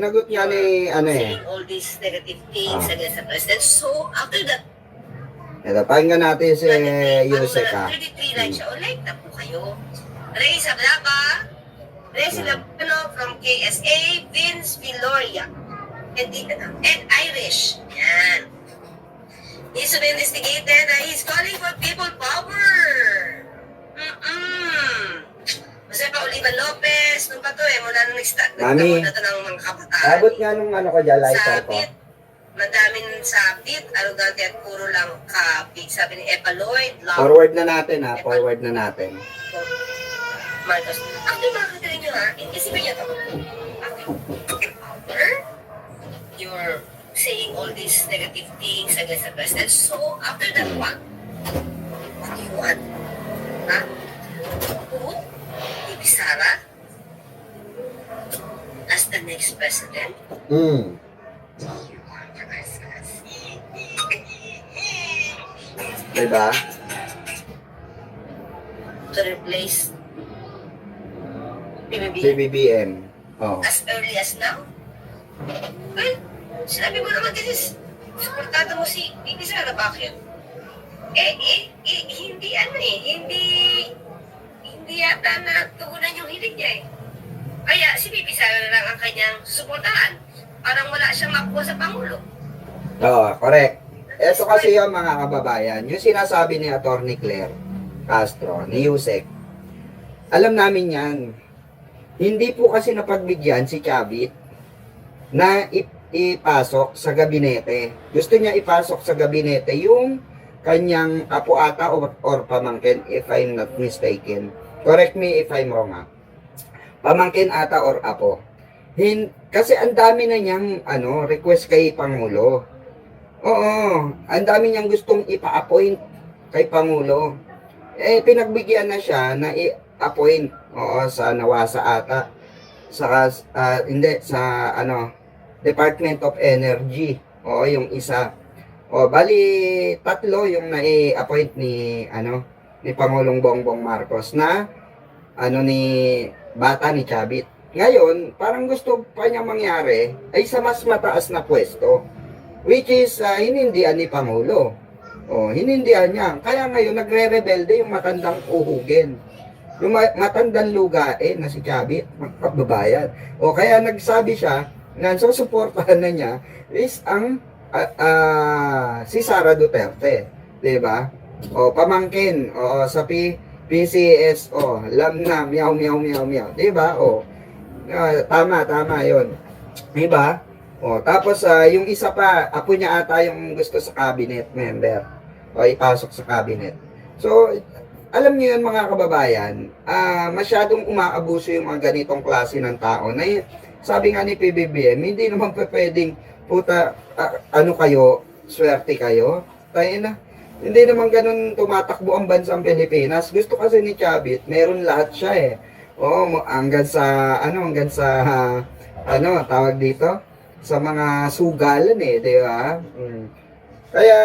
sinagot niya ni, ano eh. Saying all these negative things against the president. So, after that, Ito, pakinggan natin si Yusek, ha. 33 like siya, o like na po kayo. Rey Sablaba, Rey Silabano from KSA, Vince Viloria, and Irish. Yan. He's to be investigated. He's calling for people power. Jose pa Oliva Lopez, nung pa to eh, mula nung nag-start. Mami, na to ng mga kabataan. abot nga nung ano ko dyan, lighter ko. Sabit, madaming sabit, arrogante at puro lang kapig. Sabi ni Epa Lloyd, Forward na natin, ha. Forward na natin. Marcos. Actually, makakita rin nyo ha, isipin nyo ito. Power, you're saying all these negative things against the president. So, after that one, what do you want? Ha? Who? Bibi Sara? As the next president? Diba? To replace PBBM PBBM. Oh. as early as now? Well, sinabi mo naman kasi supportado mo si Bibi Sara, bakit? Hindi yata natugunan yung hilig niya eh. Kaya si Bibi Sara na lang ang kanyang suportahan. Parang wala siyang makuha sa Pangulo. Oo, correct. Ito kasi yung mga kababayan, yung sinasabi ni Atty. Claire Castro, ni Yusek, alam namin yan. Hindi po kasi napagbigyan si Chavit na ipasok sa gabinete. Gusto niya ipasok sa gabinete yung kanyang apo ata or pamangkin, if I'm not mistaken. Correct me if I'm wrong, ha. Pamangkin ata or apo. Kasi ang dami na niyang request kay Pangulo. Oo, ang dami niyang gustong ipa-appoint kay Pangulo. Pinagbigyan na siya na i-appoint. Oo, sa Nawasa ata. Sa Department of Energy. Oo, yung isa. O, bali, tatlo yung na-appoint ni Pangulong Bongbong Marcos na, ni bata ni Chavit. Ngayon, parang gusto pa niya mangyari ay sa mas mataas na pwesto. Which is, hinindihan ni Pangulo. O, hinindihan niya. Kaya ngayon, nagre-rebelde yung matandang uhugin. Yung matandang lugain na si Chavit, magpababayan. O, kaya nagsabi siya, na susuportahan na niya is ang si Sara Duterte, 'di ba? O pamangkin sa PCS, lam na meow meow meow meow, 'di ba? Tama 'yon. 'Di ba? Tapos yung isa pa, apo niya ata yung gusto sa cabinet member. Ipasok sa cabinet. So, alam niyo 'yun mga kababayan, masyadong umaabuso yung mga ganitong klase ng tao na sabi nga ni PBBM, hindi naman pwedeng kayo, swerte kayo. Tayo na. Hindi naman ganun tumatakbo ang bansang Pilipinas. Gusto kasi ni Chavit, meron lahat siya eh. Hanggang sa tawag dito, sa mga sugalan eh, di ba? Kaya,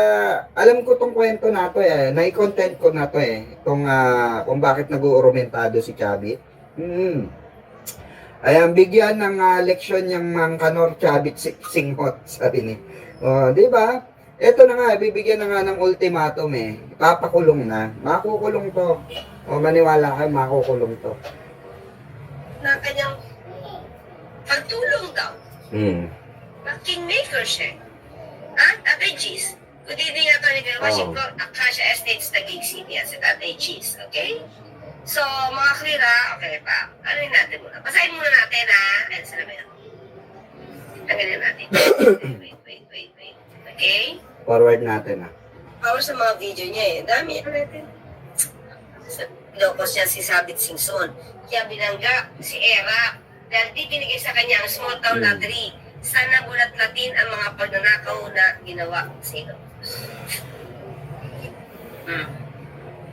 alam ko tong kwento na to eh, nai-content ko na to eh, kung bakit nag-uurumentado si Chavit. Ayan, bigyan ng leksyon yung Mangkanor Chavit Singhot, sabi ni. Di ba? Ito na nga, bibigyan na nga ng ultimatum eh. Ipapakulong na. Makukulong to. Maniwala kayo, makukulong to. Na kanyang pagtulong daw. Na kingmaker siya. Tatay Cheese. Good evening, Atty. Washington, Acacia Estates, Taguig City. Si Tatay Cheese, okay? So, mga klira, okay pa. Ano natin muna? Basahin muna natin, ha? Ayan, sila ba yan? Tanggalin natin. Wait. Okay? Forward natin, ha? Power sa mga video niya, eh. Dami, natin. Locos niya si Sabit Singson. Kaya binangga si Era dahil di binigay sa kanya ang small town lottery. Sana bulat-latin ang mga pagnanakaw na ginawa sa ilo.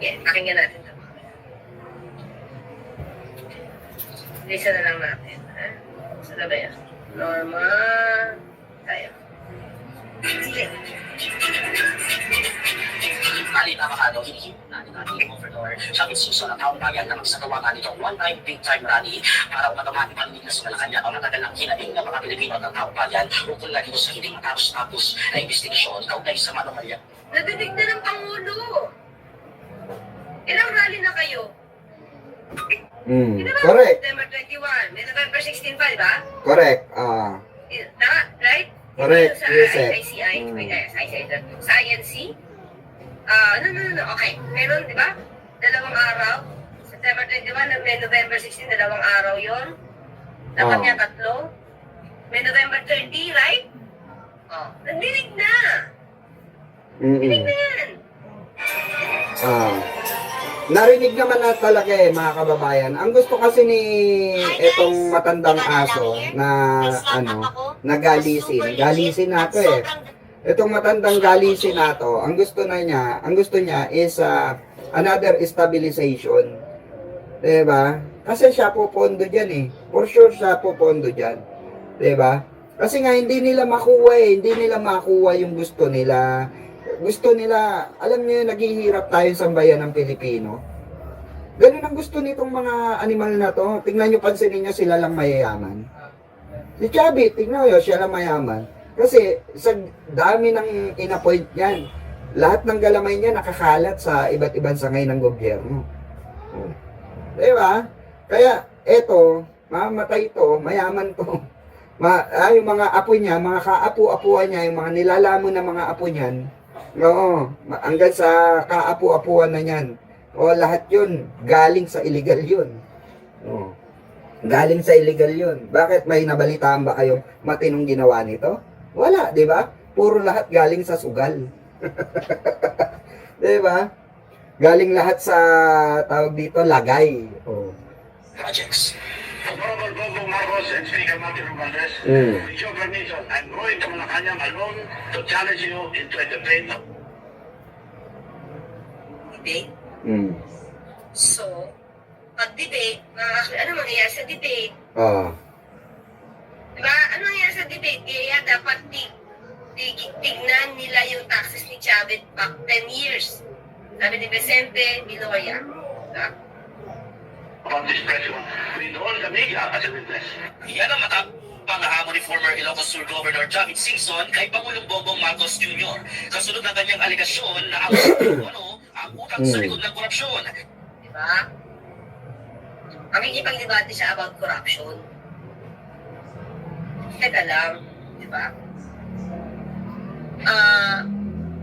Yeah, pakinggan natin. Lisa na lang natin. Saan ba yan? Norma. Tayo. Sige. Bali, napakadaw, hinihip natin ni Governor Chavez Singson at taong bayan na magsagawa nga nitong one-time big-time rally para umagamati paninig na sa Malacanang ang matagal ng hinaing ng mga Pilipino at ng taong bayan ukol na dito sa hindi matapos-tapos na investigasyon kaugnay sa Malacanang. Nadinig na ng Pangulo. Ilang rally na kayo? Correct. September 21, may November 16 pa, di ba? Correct. Right? Correct. Sa Yes, eh. ICI, sa INC? No. Okay. Meron, di ba? Dalawang araw. September 21, may November 16, dalawang araw yon. Dapat nga tatlo. May November 30, right? Nandinig na. Dinig na yan. Narinig naman na talaga mga kababayan. Ang gusto kasi ni itong matandang aso na galisin nato Itong matandang galisin nato, ang gusto niya is another stabilization. 'Di ba? Kasi siya pupondo diyan For sure siya pupondo diyan. 'Di ba? Kasi nga hindi nila makuha yung gusto nila. Alam niyo, naghihirap tayo sa bayan ng Pilipino. Ganun ang gusto nitong mga animal na to. Tingnan niyo, pansinin niyo, sila lang mayayaman. Si Chubby, tingnan niyo, siya lang mayaman. Kasi sa dami ng inappoint niyan, lahat ng galamay niya nakakalat sa iba't ibang sangay ng gobyerno. Diba? Kaya, eto, mamatay to, mayaman to. Yung mga apo niya, mga kaapu-apuan niya, yung mga nilalamon na mga apo niyan, hanggang sa kaapu-apuan na niyan. Lahat yun, galing sa illegal yun. Galing sa illegal yun. Bakit may nabalitaan ba kayong matinong ginawa nito? Wala, di ba? Puro lahat galing sa sugal. Di ba? Galing lahat sa, tawag dito, lagay. Projects. Honorable Bongbong Marcos and Speaker Martin Romualdez, with your permission, I'm going to Malacanang alone to challenge you into a debate. Debate? So, pag-debate, ano mangyayari sa debate? Diba? Ano nangyari sa debate? Kaya dapat tignan nila yung taxes ni Chavez back 10 years. Sabi ni Vicente Miloya. Diba? About this president, with all the media as a witness. Yan ang matapang na hamon ni former Ilocos Sur Governor Chavez Singson kay Pangulong Bongbong Marcos Jr. Kasunod ng kanyang alegasyon na ang utang sa likod ng korupsyon. Diba? Makikipag-debate siya about corruption. Teka lang, diba?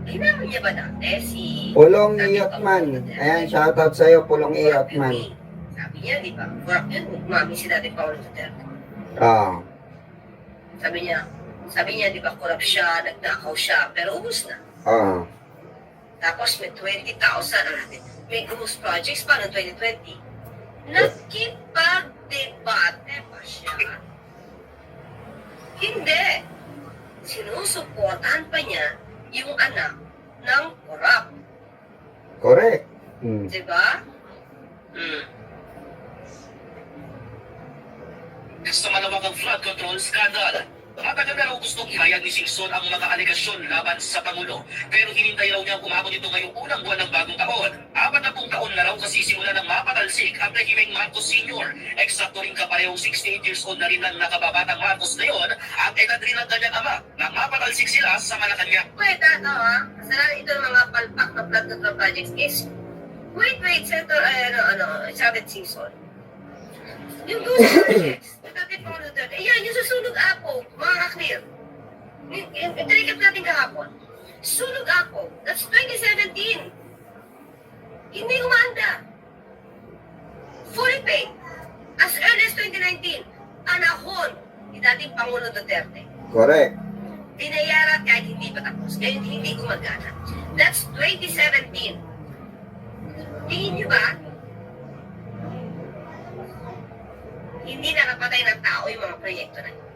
Ginawa niya ba dati si... Pulong Iyotman. Ayan, shoutout sa'yo, Pulong Iyotman. Sabi niya, di ba? Corrupt yun, umami si Dati Paulo Duterte. Sabi niya, di ba, corrupt siya, nagnakaw siya, pero ubus na. Tapos may 20,000 may ghost projects pa noong 2020. Nakipag-debate pa siya. Hindi. Sinusuportahan pa niya yung anak ng corrupt. Correct. Diba? Sa malawakang flood control scandal. Matagal na raw gustong ihayag ni Singson ang mga alegasyon laban sa Pangulo. Pero hinintay raw niya umabot ito ngayong unang buwan ng bagong taon. 40 taon na raw kasi simula ng mapatalsik ang tahimeng Marcos Sr. Eksakto rin kaparehong 68 years old na rin ng nakababatang Marcos ngayon ang edad rin ng kanyang ama nang mapatalsik sila sa Malacanang. Wait, kasalanan ito ng mga palpak na flood control projects is, wait, Senator, Chavez Singson. Yung ghost projects, Dati Paulo Duterte, yan, yung susunog apo, mga ka-clear. Ito natin kahapon. Sunog apo, that's 2017. Hindi umanda. Fully paid. As early as 2019, panahon ni dating Pangulo Duterte. Correct. Binayaran kahit hindi pa tapos, ngayon hindi gumagana. That's 2017. Tingin niyo ba? Hindi nakapatay ng tao yung mga proyekto na yun.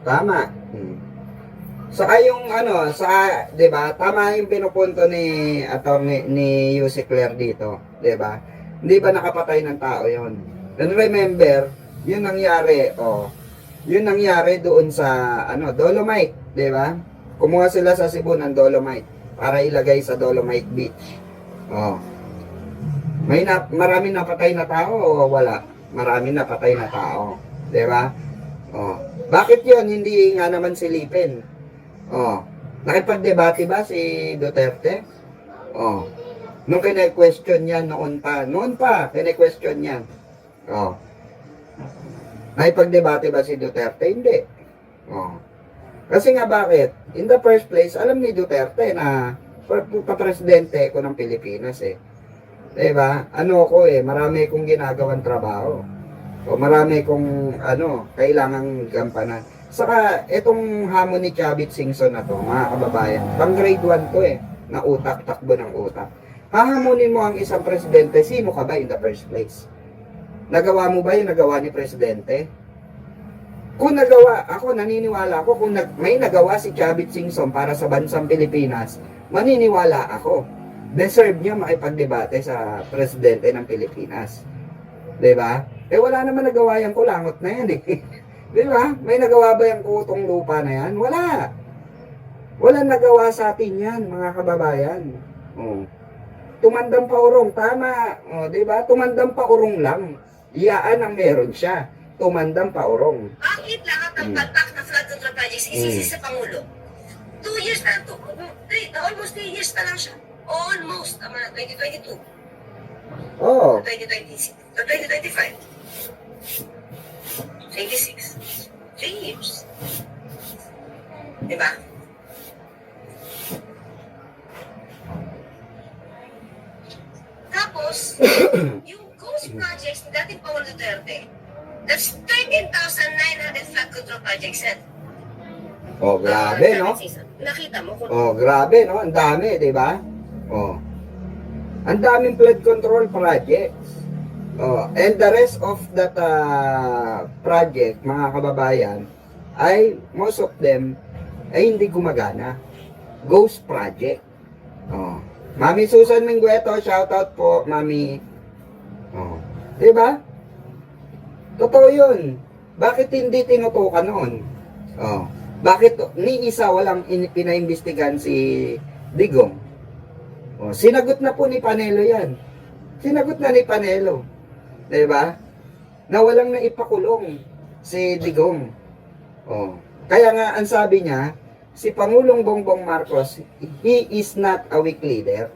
Tama. Saka yung sa 'di ba? Tama yung pinupunto ni ni Yusek Claire dito, 'di ba? Hindi ba nakapatay ng tao 'yon? And remember, yun nangyari, yun nangyari doon sa Dolomite, 'di ba? Kumuha sila sa Cebu ng Dolomite para ilagay sa Dolomite Beach. Maraming napatay na tao o wala? Maraming napatay na tao. 'Di ba? Oh. Bakit 'yon hindi nga naman silipin? Oh. Nakipagdebate ba si Duterte? Oh. Nung kine-question yan noon pa, kine-question yan. Oh. Nakipagdebate ba si Duterte? Hindi. Oh. Kasi nga bakit? In the first place, alam ni Duterte na papresidente ko ng Pilipinas eh. Diba? Ano ko eh, marami kong ginagawang trabaho. O marami kong kailangang gampanan. Saka, itong hamon ni Chavit Singson na to, mga kababayan, pang grade 1 to eh, na utak, takbo ng utak. Hahamunin mo ang isang presidente, sino ka ba in the first place? Nagawa mo ba yung nagawa ni presidente? Kung nagawa, ako naniniwala ako, kung may nagawa si Chavit Singson para sa bansang Pilipinas, maniniwala ako. Deserve niya makipagdebate sa presidente ng Pilipinas. Diba? Eh wala naman nagawa yung kulangot na yan eh. Diba? May nagawa ba yung kutong lupa na yan? Wala. Walang nagawa sa atin yan, mga kababayan. Oh. Tumandang paurong, tama. Oh, diba? Tumandang paurong lang. Iyaan ang meron siya. Tumandang paurong. Bakit lahat ng palpak na flood control projects isisi sa Pangulo? 2 years na, almost 3 years na lang siya. Almost, 2022. Oh. 2026. 2025. 26. 3 years. Diba? Tapos, yung ghost projects ni dating Pangulo Duterte, that's 13,900 flood control projects yan. Oh, grabe, no? Nakita mo kung Oh, grabe, no? Ang dami, di ba? Oh. Ang daming flood control projects. Oh, and the rest of that project, mga kababayan, ay most of them ay hindi gumagana. Ghost project. Oh. Mami Susan Minggueto, shout out po, Mami. Oh. 'Di ba? Totoo 'yun. Bakit hindi tinutukan noon? Oh. Bakit ni isa walang pinaimbestigahan si Digong? Oh, sinagot na po ni Panelo 'yan. Sinagot na ni Panelo. 'Di ba? Na walang naipakulong si Digong. Oh. Kaya nga ang sabi niya, si Pangulong Bongbong Marcos, he is not a weak leader.